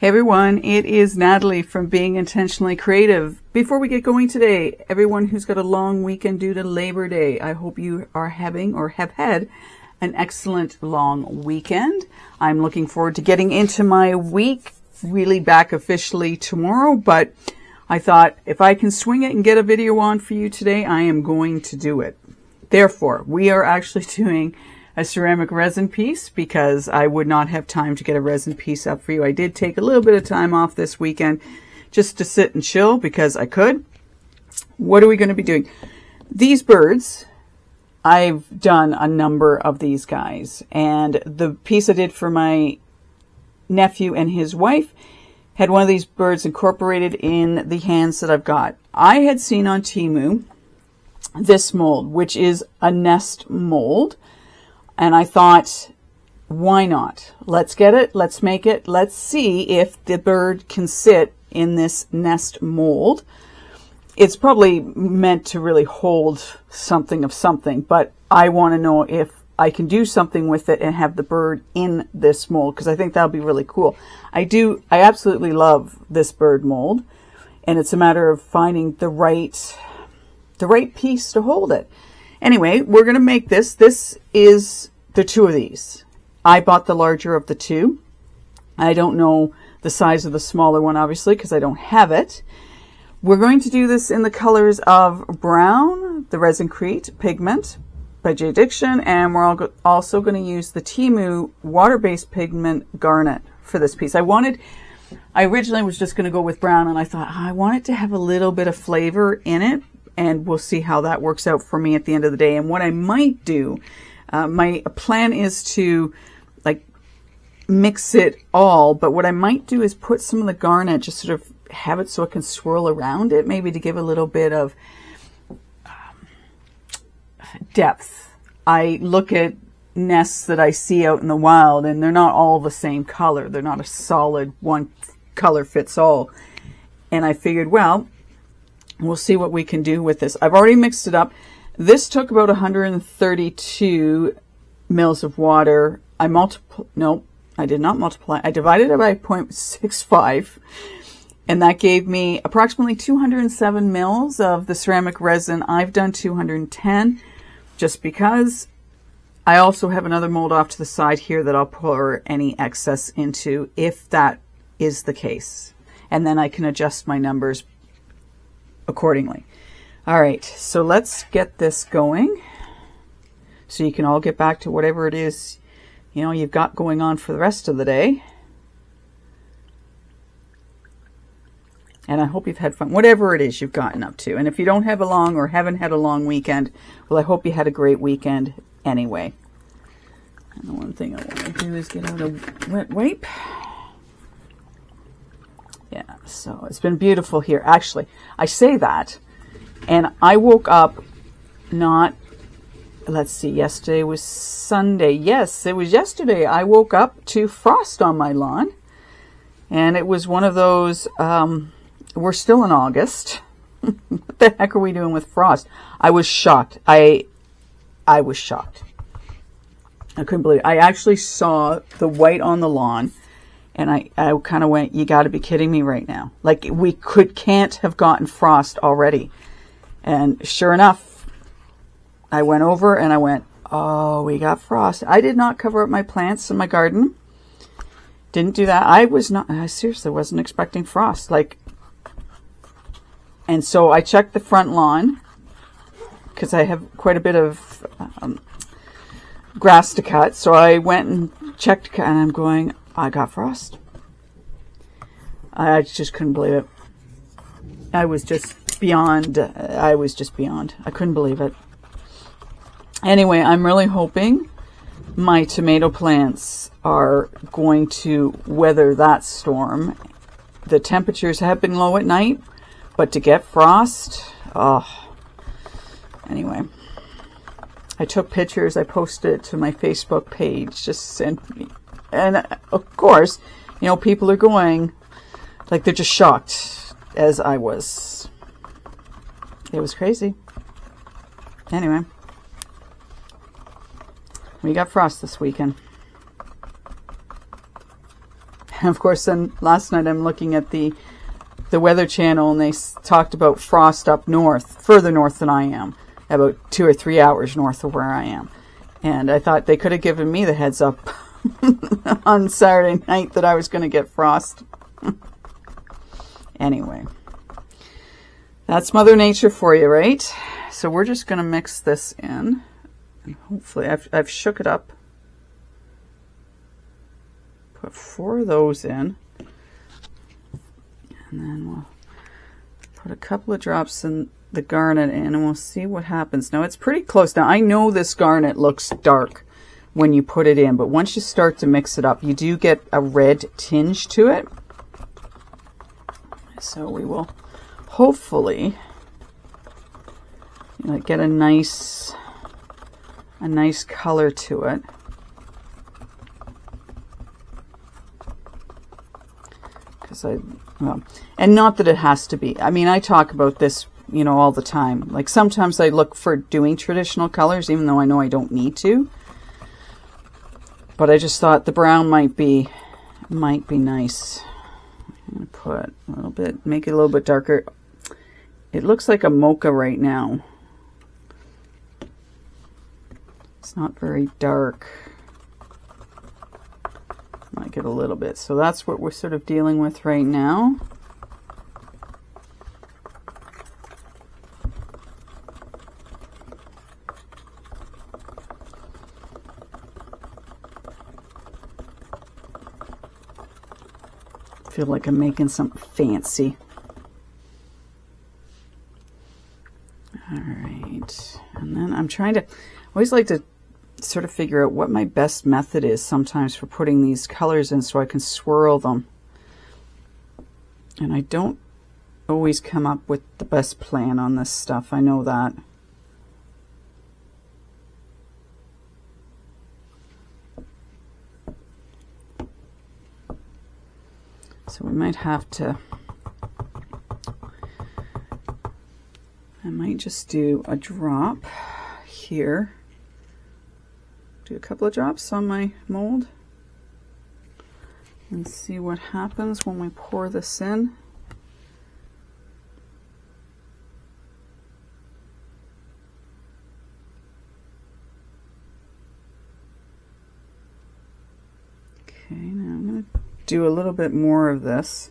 Hey everyone, it is Natalie from Being Intentionally Creative. Before we get going today, everyone who's got a long weekend due to Labor Day, I hope you are having or have had an excellent long weekend. I'm looking forward to getting into my week, really back officially tomorrow, but I thought if I can swing it and get a video on for you today, I am going to do it. Therefore, we are actually doing a ceramic resin piece because I would not have time to get a resin piece up for you. I did take a little bit of time off this weekend just to sit and chill because I could. What are we going to be doing? These birds, I've done a number of these guys, and the piece I did for my nephew and his wife had one of these birds incorporated in the hands that I've got. I had seen on Temu this mold, which is a nest mold. And I thought, why not? Let's get it. Let's make it. Let's see if the bird can sit in this nest mold. It's probably meant to really hold something of something, but I want to know if I can do something with it and have the bird in this mold, because I think that'll be really cool. I absolutely love this bird mold, and it's a matter of finding the right piece to hold it. Anyway, we're going to make this. This is the two of these. I bought the larger of the two. I don't know the size of the smaller one, obviously, because I don't have it. We're going to do this in the colors of brown, the Resin Crete pigment by Jdiction, and we're also going to use the Temu water-based pigment garnet for this piece. I originally was just going to go with brown, and I thought, I want it to have a little bit of flavor in it, and we'll see how that works out for me at the end of the day. And what I might do, my plan is to mix it all, but what I might do is put some of the garnet, just sort of have it so it can swirl around it, maybe to give a little bit of depth. I look at nests that I see out in the wild, and they're not all the same color. They're not a solid one color fits all. And I figured, well, we'll see what we can do with this. I've already mixed it up. This took about 132 mils of water. I did not multiply. I divided it by 0.65, and that gave me approximately 207 mils of the ceramic resin. I've done 210 just because. I also have another mold off to the side here that I'll pour any excess into if that is the case. And then I can adjust my numbers accordingly. All right, so let's get this going so you can all get back to whatever it is you've got going on for the rest of the day. And I hope you've had fun, whatever it is you've gotten up to. And if you don't have a long or haven't had a long weekend, well, I hope you had a great weekend anyway. And the one thing I want to do is get out a wet wipe. Yeah, so it's been beautiful here. Actually, I say that, and I woke up yesterday was Sunday. Yes, it was yesterday. I woke up to frost on my lawn, and it was one of those, we're still in August. What the heck are we doing with frost? I was shocked. I was shocked. I couldn't believe it. I actually saw the white on the lawn, and I kind of went, you got to be kidding me right now. Like, we can't have gotten frost already. And sure enough, I went over and I went, oh, we got frost. I did not cover up my plants in my garden. Didn't do that. I seriously wasn't expecting frost. And so I checked the front lawn because I have quite a bit of grass to cut. So I went and checked, and I'm going, I got frost. I just couldn't believe it. I was just beyond. I couldn't believe it. Anyway, I'm really hoping my tomato plants are going to weather that storm. The temperatures have been low at night, but to get frost, anyway. I took pictures. I posted it to my Facebook page. Just sent me. And of course, people are going, they're just shocked, as I was. It was crazy. Anyway, we got frost this weekend. of course, then last night I'm looking at the Weather Channel, and they talked about frost up north, further north than I am, about 2 or 3 hours north of where I am. And I thought they could have given me the heads up on Saturday night that I was going to get frost. Anyway, that's Mother Nature for you, right? So we're just going to mix this in. And hopefully, I've shook it up. Put 4 of those in. And then we'll put a couple of drops in the garnet in, and we'll see what happens. Now, it's pretty close. Now, I know this garnet looks dark when you put it in, but once you start to mix it up, you do get a red tinge to it. So we will hopefully, you know, get a nice color to it. Because well, and not that it has to be. I mean, I talk about this, you know, all the time. Like sometimes I look for doing traditional colors, even though I know I don't need to. But I just thought the brown might be nice. I'm going to put a little bit, make it a little bit darker. It looks like a mocha right now. It's not very dark. Might get a little bit. So that's what we're sort of dealing with right now. Feel like I'm making something fancy. All right, and then I'm trying to, I always like to sort of figure out what my best method is sometimes for putting these colors in so I can swirl them. And I don't always come up with the best plan on this stuff, I know that. So we might have to, I might just do a drop here. Do a couple of drops on my mold and see what happens when we pour this in. Okay, now I'm going to do a little bit more of this.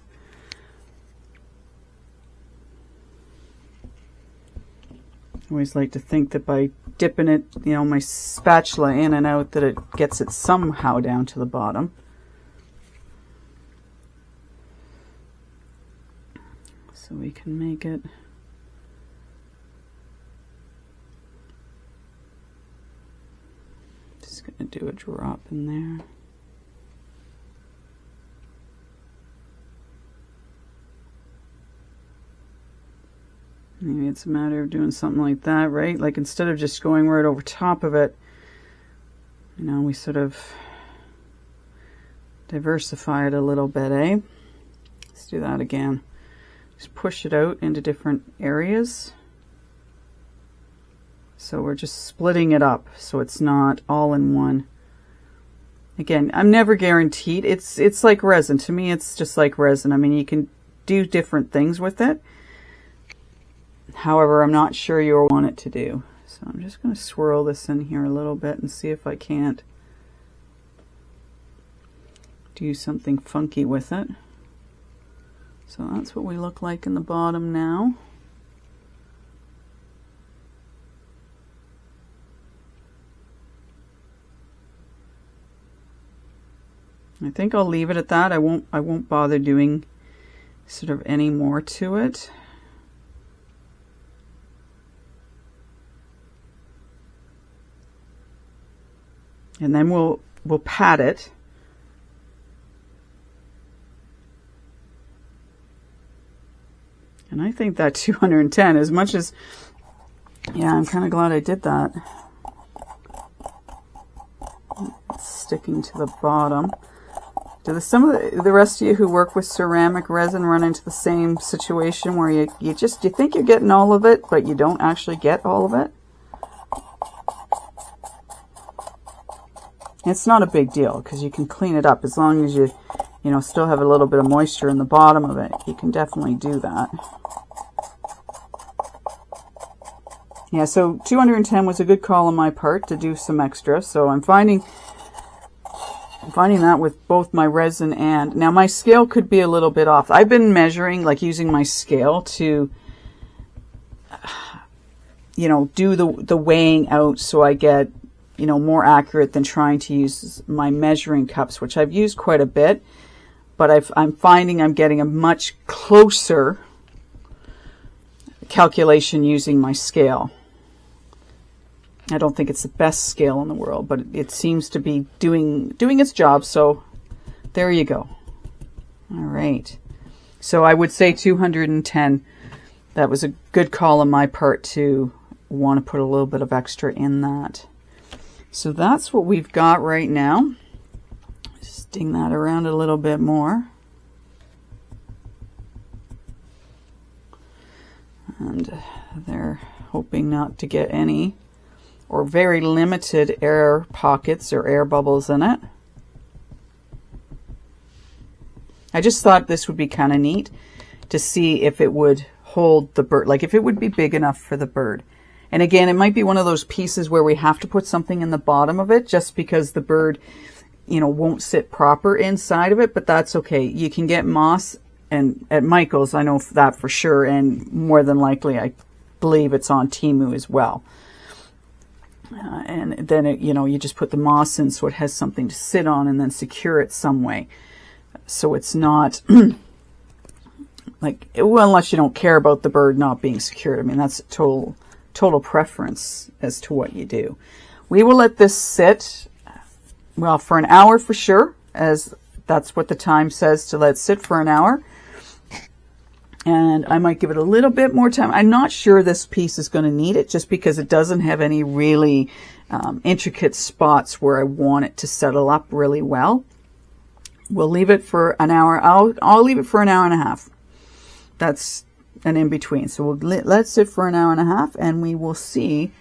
I always like to think that by dipping it, you know, my spatula in and out, that it gets it somehow down to the bottom. So we can make it just going to do a drop in there. Maybe it's a matter of doing something like that, right? Like instead of just going right over top of it, you know, we sort of diversify it a little bit, eh? Let's do that again. Just push it out into different areas. So we're just splitting it up so it's not all in one. Again, I'm never guaranteed. It's like resin. To me, it's just like resin. I mean, you can do different things with it. However, I'm not sure you'll want it to do. So I'm just going to swirl this in here a little bit and see if I can't do something funky with it. So that's what we look like in the bottom now. I think I'll leave it at that. I won't bother doing sort of any more to it. And then we'll pat it. And I think that 210, as much as, yeah, I'm kind of glad I did that. It's sticking to the bottom. Do some of the rest of you who work with ceramic resin run into the same situation where you think you're getting all of it, but you don't actually get all of it? It's not a big deal because you can clean it up as long as you you know, still have a little bit of moisture in the bottom of it, you can definitely do that. Yeah, so 210 was a good call on my part to do some extra. So I'm finding that with both my resin and... Now my scale could be a little bit off. I've been measuring, like using my scale to, you know, do the weighing out so I get, you know, more accurate than trying to use my measuring cups, which I've used quite a bit. But I'm finding I'm getting a much closer calculation using my scale. I don't think it's the best scale in the world, but it seems to be doing its job. So there you go. All right. So I would say 210. That was a good call on my part to want to put a little bit of extra in that. So that's what we've got right now. Just ding that around a little bit more. And they're hoping not to get any or very limited air pockets or air bubbles in it. I just thought this would be kind of neat to see if it would hold the bird, like if it would be big enough for the bird. And again, it might be one of those pieces where we have to put something in the bottom of it just because the bird, you know, won't sit proper inside of it, but that's okay. You can get moss, and at Michael's, I know that for sure, and more than likely, I believe it's on Temu as well. And then, you know, you just put the moss in so it has something to sit on and then secure it some way. So it's not like, well, unless you don't care about the bird not being secured. I mean, that's total preference as to what you do. We will let this sit, well, for an hour for sure, as that's what the time says to let it sit for an hour. And I might give it a little bit more time. I'm not sure this piece is going to need it just because it doesn't have any really intricate spots where I want it to settle up really well. We'll leave it for an hour. I'll leave it for an hour and a half. That's an in-between. So we'll let it sit for an hour and a half and we will see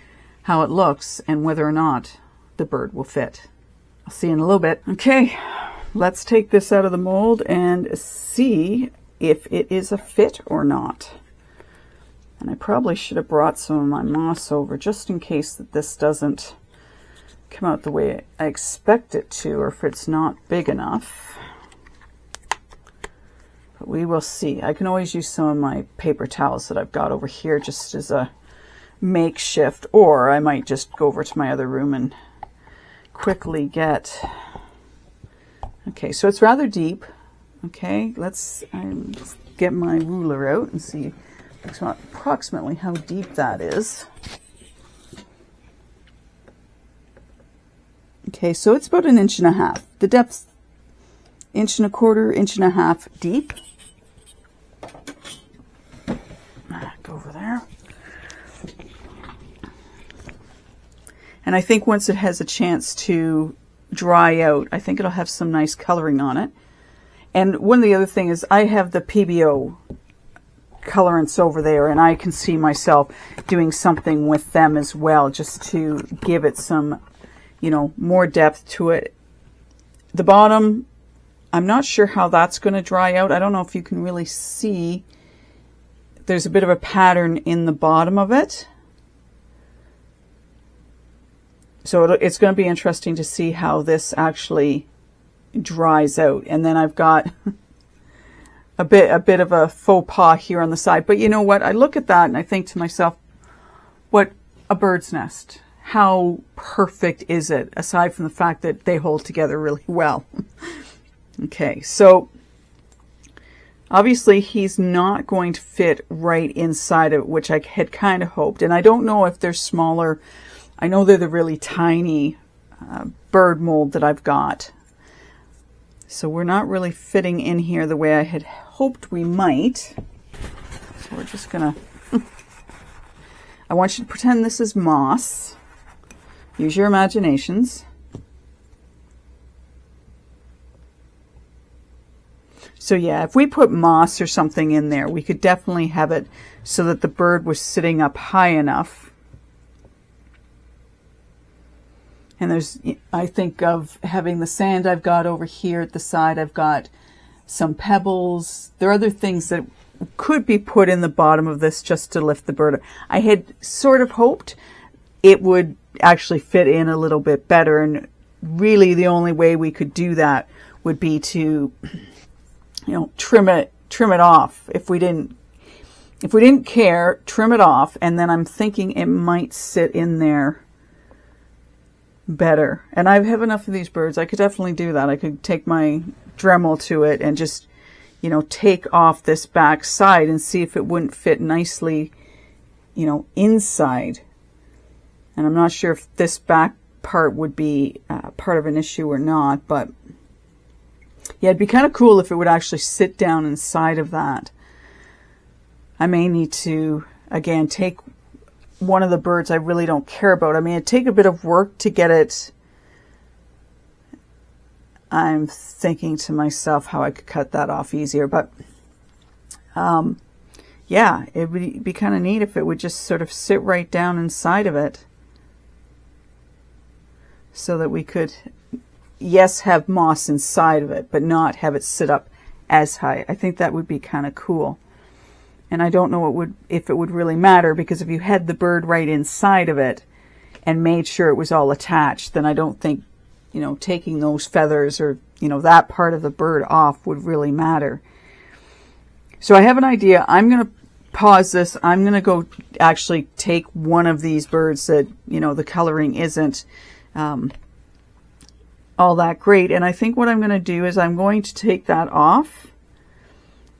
how it looks and whether or not the bird will fit. I'll see you in a little bit. Okay, let's take this out of the mold and see if it is a fit or not. And I probably should have brought some of my moss over just in case that this doesn't come out the way I expect it to, or if it's not big enough. But we will see. I can always use some of my paper towels that I've got over here just as a makeshift, or I might just go over to my other room and quickly get... Okay, so it's rather deep. Okay, let's get my ruler out and see approximately how deep that is. Okay, so it's about 1.5 inches. The depth's 1.25 inches, 1.5 inches deep. Go over there. And I think once it has a chance to dry out, I think it'll have some nice coloring on it. And one of the other things is I have the PBO colorants over there, and I can see myself doing something with them as well, just to give it some, you know, more depth to it. The bottom, I'm not sure how that's going to dry out. I don't know if you can really see. There's a bit of a pattern in the bottom of it. So it's going to be interesting to see how this actually dries out. And then I've got a bit of a faux pas here on the side. But you know what? I look at that and I think to myself, what a bird's nest. How perfect is it, aside from the fact that they hold together really well. Okay, so obviously he's not going to fit right inside of it, which I had kind of hoped. And I don't know if they're smaller. I know they're the really tiny bird mold that I've got. So we're not really fitting in here the way I had hoped we might. So we're just gonna, I want you to pretend this is moss. Use your imaginations. So yeah, if we put moss or something in there, we could definitely have it so that the bird was sitting up high enough. And there's, I think of having the sand I've got over here at the side. I've got some pebbles. There are other things that could be put in the bottom of this just to lift the bird. I had sort of hoped it would actually fit in a little bit better, and really the only way we could do that would be to, trim it off. If we didn't care, trim it off, and then I'm thinking it might sit in there better. And I have enough of these birds. I could definitely do that. I could take my Dremel to it and just, take off this back side and see if it wouldn't fit nicely, inside. And I'm not sure if this back part would be part of an issue or not, but yeah, it'd be kind of cool if it would actually sit down inside of that. I may need to, again, take one of the birds I really don't care about. I mean, it'd take a bit of work to get it. I'm thinking to myself how I could cut that off easier, but yeah, it would be kind of neat if it would just sort of sit right down inside of it so that we could, yes, have moss inside of it, but not have it sit up as high. I think that would be kind of cool. And I don't know if it would really matter, because if you had the bird right inside of it and made sure it was all attached, then I don't think, taking those feathers or, that part of the bird off would really matter. So I have an idea. I'm going to pause this. I'm going to go actually take one of these birds that, the coloring isn't all that great. And I think what I'm going to do is I'm going to take that off,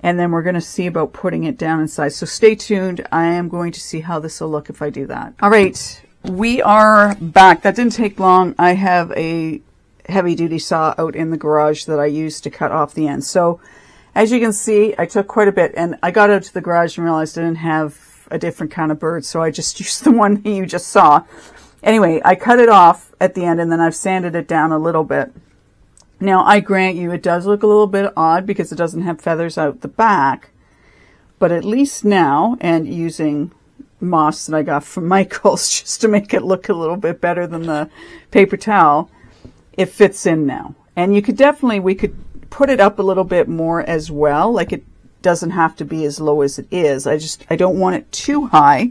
and then we're going to see about putting it down inside. So stay tuned. I am going to see how this will look if I do that. All right, we are back. That didn't take long. I have a heavy duty saw out in the garage that I used to cut off the end. So as you can see, I took quite a bit, and I got out to the garage and realized I didn't have a different kind of bird. So I just used the one that you just saw. Anyway, I cut it off at the end, and then I've sanded it down a little bit. Now, I grant you, it does look a little bit odd because it doesn't have feathers out the back, but at least now, and using moss that I got from Michael's just to make it look a little bit better than the paper towel, it fits in now. And we could put it up a little bit more as well. Like, it doesn't have to be as low as it is. I don't want it too high,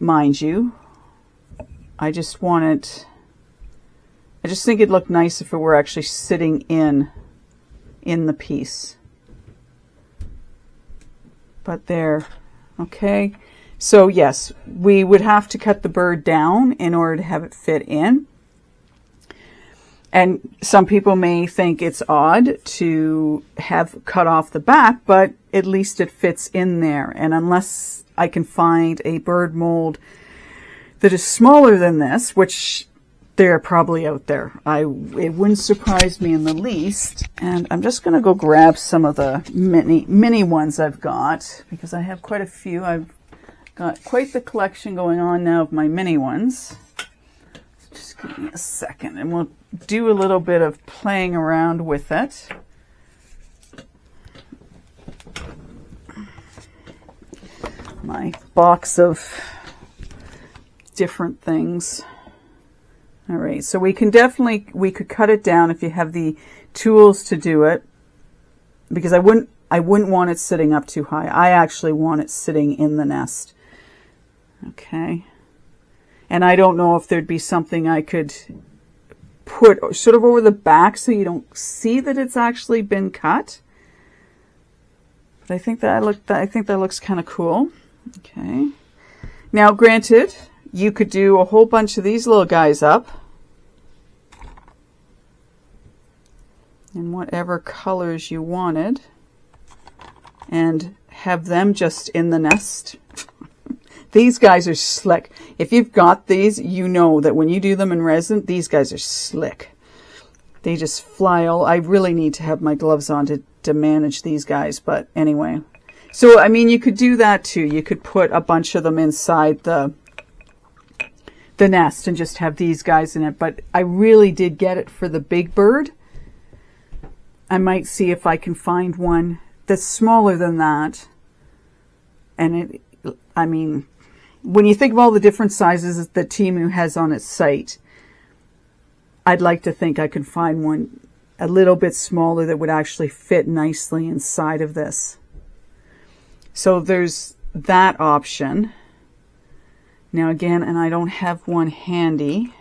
mind you. I just think it'd look nice if it were actually sitting in the piece. But there, okay. So yes, we would have to cut the bird down in order to have it fit in. And some people may think it's odd to have cut off the back, but at least it fits in there. And unless I can find a bird mold that is smaller than this, which they're probably out there, it wouldn't surprise me in the least. And I'm just going to go grab some of the mini ones I've got, because I have quite a few. I've got quite the collection going on now of my mini ones. So just give me a second and we'll do a little bit of playing around with it. My box of different things. All right, so we could cut it down if you have the tools to do it, because I wouldn't want it sitting up too high. I actually want it sitting in the nest. Okay. And I don't know if there'd be something I could put sort of over the back so you don't see that it's actually been cut. But I think that looks kind of cool. Okay. Now, granted, you could do a whole bunch of these little guys up in whatever colors you wanted and have them just in the nest. These guys are slick. If you've got these, you know that when you do them in resin, these guys are slick. They just fly all. I really need to have my gloves on to manage these guys, but anyway. So, I mean, you could do that too. You could put a bunch of them inside the nest and just have these guys in it. But I really did get it for the big bird. I might see if I can find one that's smaller than that. And I mean, when you think of all the different sizes that Temu has on its site, I'd like to think I could find one a little bit smaller that would actually fit nicely inside of this. So there's that option. Now again, and I don't have one handy,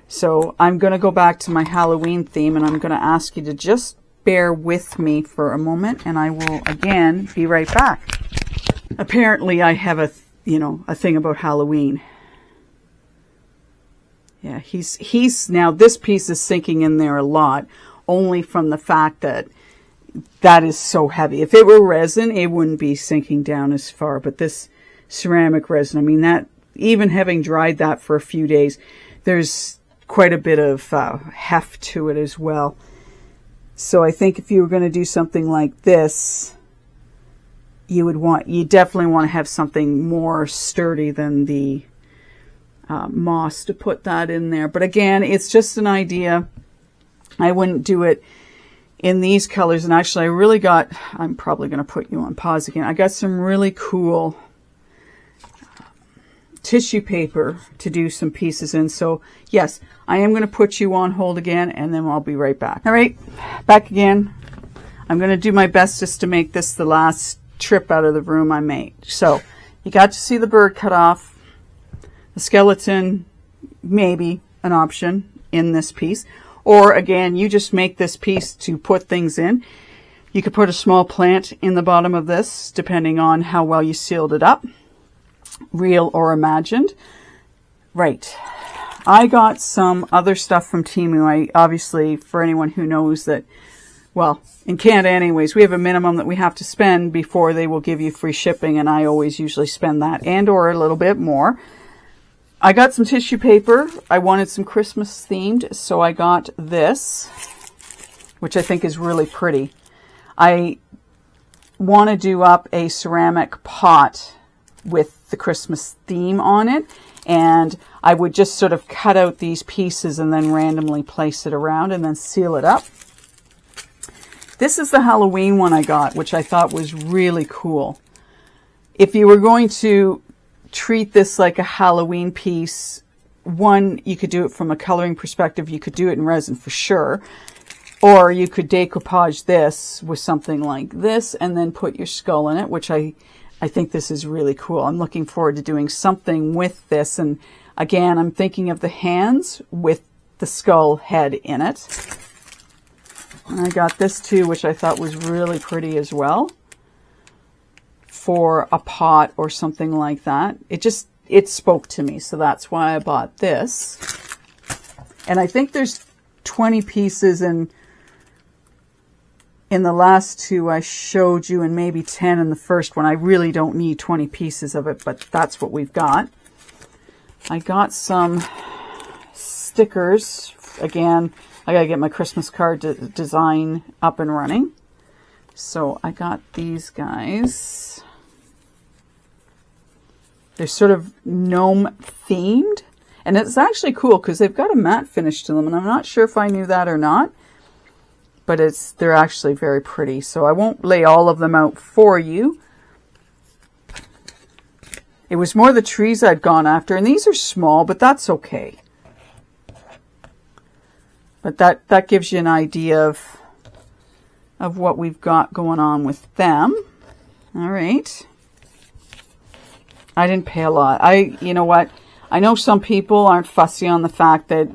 so I'm going to go back to my Halloween theme, and I'm going to ask you to just bear with me for a moment, and I will again be right back. Apparently I have a thing about Halloween. Yeah, he's now, this piece is sinking in there a lot, only from the fact that that is so heavy. If it were resin, it wouldn't be sinking down as far, but this ceramic resin, I mean, that, even having dried that for a few days, there's quite a bit of heft to it as well. So I think if you were going to do something like this, you definitely want to have something more sturdy than the moss to put that in there. But again, it's just an idea. I wouldn't do it in these colors. And actually, I'm probably going to put you on pause again. I got some really cool tissue paper to do some pieces in. So yes, I am going to put you on hold again, and then I'll be right back. All right, back again. I'm going to do my best just to make this the last trip out of the room I made. So you got to see the bird cut off. The skeleton, maybe an option in this piece. Or again, you just make this piece to put things in. You could put a small plant in the bottom of this, depending on how well you sealed it up. Real or imagined. Right. I got some other stuff from Temu. Obviously, for anyone who knows that, well, in Canada anyways, we have a minimum that we have to spend before they will give you free shipping, and I always usually spend that and or a little bit more. I got some tissue paper. I wanted some Christmas themed, so I got this, which I think is really pretty. I want to do up a ceramic pot with the Christmas theme on it, and I would just sort of cut out these pieces and then randomly place it around and then seal it up. This is the Halloween one I got, which I thought was really cool. If you were going to treat this like a Halloween piece, one, you could do it from a coloring perspective. You could do it in resin for sure. Or you could decoupage this with something like this and then put your skull in it, which I think this is really cool. I'm looking forward to doing something with this. And again, I'm thinking of the hands with the skull head in it. And I got this too, which I thought was really pretty as well, for a pot or something like that. It spoke to me, so that's why I bought this. And I think there's 20 pieces in the last two I showed you, and maybe 10 in the first one. I really don't need 20 pieces of it, but that's what we've got. I got some stickers. Again, I gotta get my Christmas card design up and running. So I got these guys. They're sort of gnome themed, and it's actually cool because they've got a matte finish to them, and I'm not sure if I knew that or not, but they're actually very pretty. So I won't lay all of them out for you. It was more the trees I'd gone after, and these are small, but that's okay. But that gives you an idea of what we've got going on with them. All right. I didn't pay a lot. You know what? I know some people aren't fussy on the fact that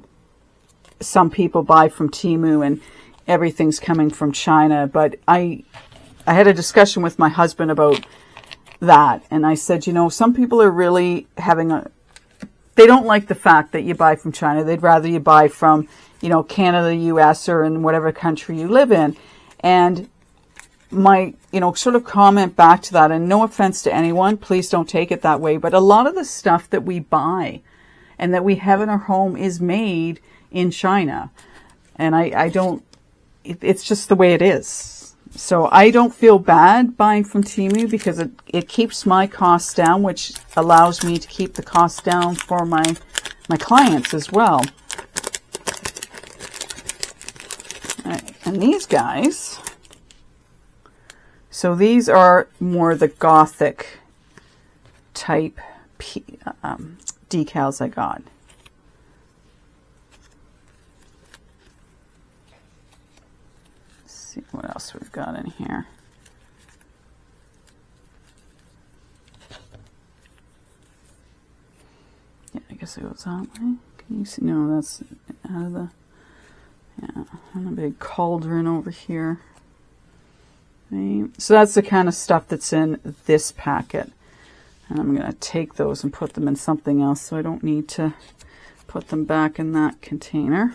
some people buy from Temu and everything's coming from China, but I had a discussion with my husband about that, and I said, you know, some people are really they don't like the fact that you buy from China. They'd rather you buy from, you know, Canada, US, or in whatever country you live in. And my, you know, sort of comment back to that, and no offense to anyone, please don't take it that way, but a lot of the stuff that we buy and that we have in our home is made in China. And I don't, it's just the way it is. So I don't feel bad buying from Temu because it keeps my costs down, which allows me to keep the costs down for my clients as well. All right, and these guys, so these are more the Gothic type decals I got. see what else we've got in here. Yeah, I guess it goes that way. Can you see? No, that's out of the, yeah, and a big cauldron over here. Okay. So that's the kind of stuff that's in this packet. And I'm going to take those and put them in something else, so I don't need to put them back in that container.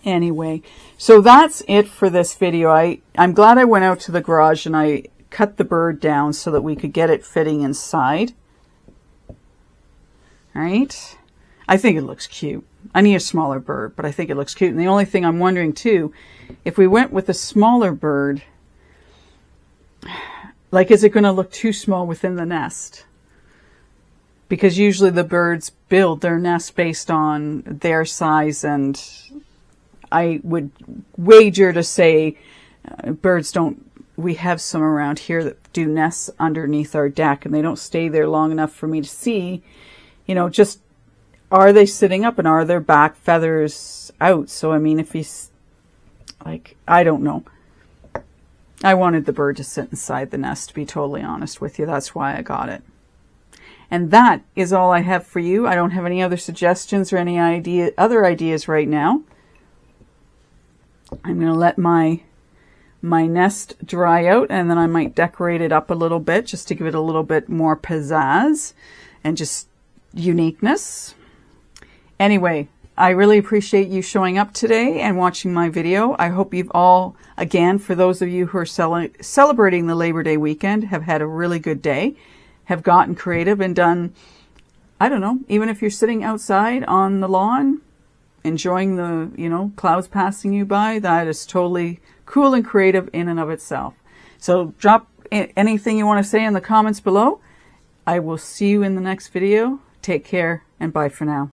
Anyway, so that's it for this video. I'm glad I went out to the garage and I cut the bird down so that we could get it fitting inside. All right. I think it looks cute. I need a smaller bird, but I think it looks cute. And the only thing I'm wondering too, if we went with a smaller bird, like, is it going to look too small within the nest? Because usually the birds build their nest based on their size, and I would wager to say birds don't, we have some around here that do nests underneath our deck, and they don't stay there long enough for me to see, you know, just are they sitting up and are their back feathers out? So, I mean, if he's like, I don't know. I wanted the bird to sit inside the nest, to be totally honest with you. That's why I got it. And that is all I have for you. I don't have any other suggestions or any other ideas right now. I'm going to let my nest dry out, and then I might decorate it up a little bit just to give it a little bit more pizzazz and just uniqueness. Anyway, I really appreciate you showing up today and watching my video. I hope you've all, again, for those of you who are celebrating the Labor Day weekend, have had a really good day, have gotten creative and done, I don't know, even if you're sitting outside on the lawn, enjoying the, you know, clouds passing you by, that is totally cool and creative in and of itself. So drop anything you want to say in the comments below. I will see you in the next video. Take care and bye for now.